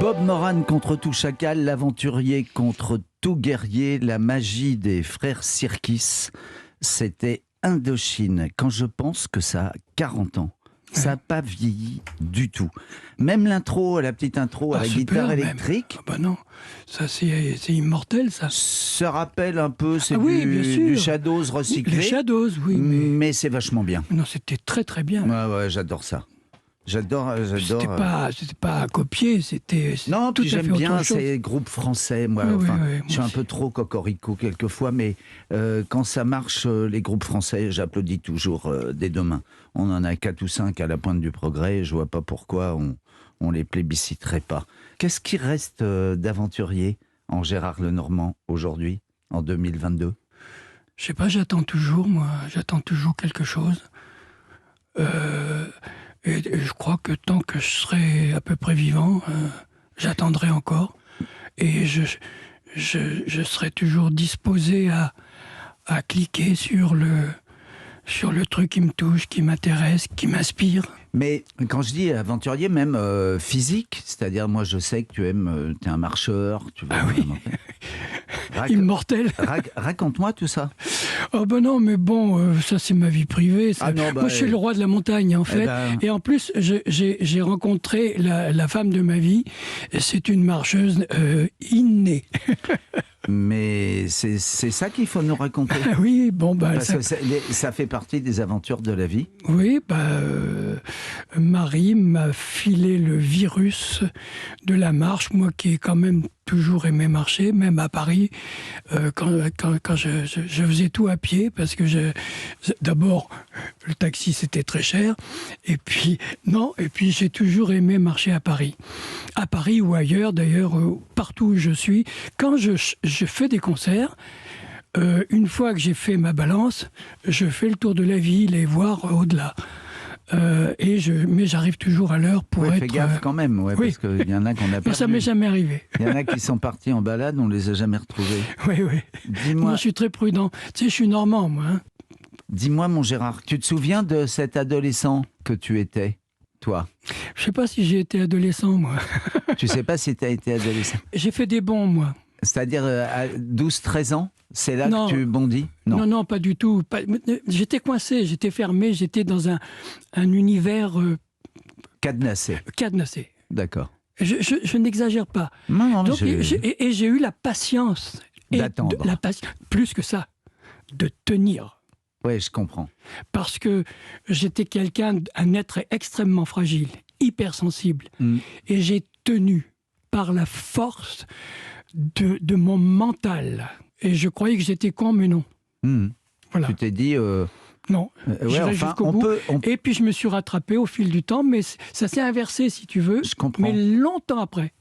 Bob Moran contre tout chacal, l'aventurier contre tout guerrier, la magie des frères Sirkis. C'était Indochine. Quand je pense que ça a 40 ans, ça n'a pas vieilli du tout. Même l'intro, la petite intro à la guitare électrique. Ah bah non, ça c'est immortel ça. Se rappelle un peu, c'est du Shadows recyclé. Les Shadows, oui. Mais c'est vachement bien. Non, c'était très très bien. Ouais, j'adore ça. J'adore. C'était pas à copier, c'était. Non, tout puis à fait j'aime bien autre chose. ces groupes français. Moi, je suis un peu trop cocorico quelquefois, mais quand ça marche, les groupes français, j'applaudis toujours dès demain. On en a 4 ou 5 à la pointe du progrès. Je vois pas pourquoi on les plébisciterait pas. Qu'est-ce qui reste d'aventurier en Gérard Lenormand aujourd'hui, en 2022 ? Je sais pas, j'attends toujours quelque chose. Et je crois que tant que je serai à peu près vivant, j'attendrai encore. Et je serai toujours disposé à cliquer sur le truc qui me touche, qui m'intéresse, qui m'inspire. Mais quand je dis aventurier, même physique, c'est-à-dire moi je sais que tu aimes, t'es un marcheur. Tu vois, oui. Immortel. Raconte-moi tout ça. Oh ben non, mais bon, ça c'est ma vie privée. Moi je suis le roi de la montagne en fait. Et en plus, j'ai rencontré la femme de ma vie. C'est une marcheuse innée. Mais c'est ça qu'il faut nous raconter. Oui, bon parce que ça fait partie des aventures de la vie. Oui, Marie m'a filé le virus de la marche, moi qui ai quand même toujours aimé marcher, même à Paris, quand je faisais tout à pied, parce que d'abord, le taxi c'était très cher, et puis j'ai toujours aimé marcher à Paris. À Paris ou ailleurs, d'ailleurs, partout où je suis, quand je fais des concerts, une fois que j'ai fait ma balance, je fais le tour de la ville et voir au-delà. Mais j'arrive toujours à l'heure pour être... Fais gaffe quand même, oui. Parce qu'il y en a qu'on a perdu. Ça m'est jamais arrivé. Il y en a qui sont partis en balade, on les a jamais retrouvés. Oui. Dis-moi... Moi, je suis très prudent. Tu sais, je suis normand, moi. Hein. Dis-moi, mon Gérard, tu te souviens de cet adolescent que tu étais, toi ? Je sais pas si j'ai été adolescent, moi. Tu sais pas si tu as été adolescent ? J'ai fait des bonds, moi. C'est-à-dire à 12-13 ans ? C'est là que tu bondis ? Non, pas du tout. J'étais coincé, j'étais fermé, j'étais dans un univers... Cadenassé. D'accord. Je n'exagère pas. Non, donc, et j'ai eu la patience. D'attendre. Plus que ça, de tenir. Oui, je comprends. Parce que j'étais un être extrêmement fragile, hypersensible. Et j'ai tenu par la force de mon mental. Et je croyais que j'étais con, mais non. Voilà. Tu t'es dit... Non, j'irai jusqu'au bout. Et puis je me suis rattrapé au fil du temps, mais ça s'est inversé, si tu veux. Je comprends. Mais longtemps après.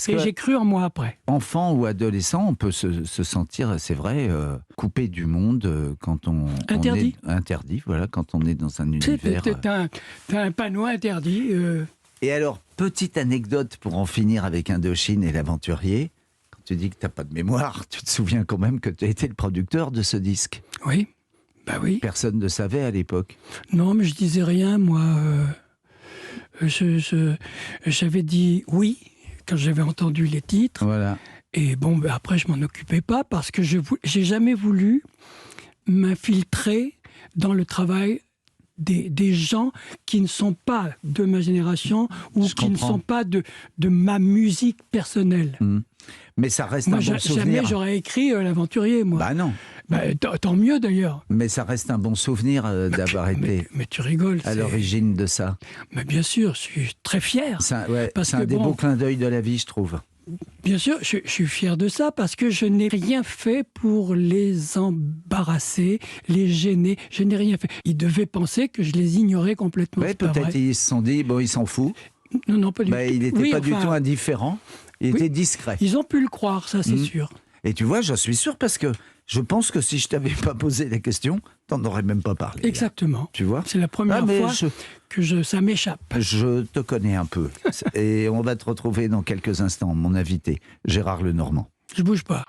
Et j'ai cru en moi après. Enfant ou adolescent, on peut se sentir, c'est vrai, coupé du monde quand on... Interdit. Interdit, voilà, quand on est dans un univers... T'as un panneau interdit. Et alors, petite anecdote pour en finir avec Indochine et l'aventurier. Quand tu dis que t'as pas de mémoire, tu te souviens quand même que tu as été le producteur de ce disque. Oui. Bah oui. Personne ne savait à l'époque. Non, mais je disais rien, moi. J'avais dit oui quand j'avais entendu les titres. Voilà. Et bon, après, je m'en occupais pas parce que j'ai jamais voulu m'infiltrer dans le travail des gens qui ne sont pas de ma génération ou qui ne sont pas de ma musique personnelle. Mais ça reste un bon souvenir. Jamais j'aurais écrit l'aventurier, moi. Bah non. Tant mieux d'ailleurs. Mais ça reste un bon souvenir d'avoir été mais tu rigoles, à l'origine de ça. Mais bien sûr, je suis très fier. C'est un des beaux clins d'œil de la vie, je trouve. Bien sûr, je suis fier de ça parce que je n'ai rien fait pour les embarrasser, les gêner. Je n'ai rien fait. Ils devaient penser que je les ignorais complètement. Oui, peut-être ils se sont dit, bon, il s'en fout. Non, pas du tout. Il n'était pas du tout indifférent. Il était discret. Ils ont pu le croire, ça c'est sûr. Et tu vois, j'en suis sûr parce que je pense que si je t'avais pas posé la question, t'en aurais même pas parlé. Exactement. Là. Tu vois ? C'est la première fois que ça m'échappe. Je te connais un peu. Et on va te retrouver dans quelques instants, mon invité, Gérard Lenormand. Je bouge pas.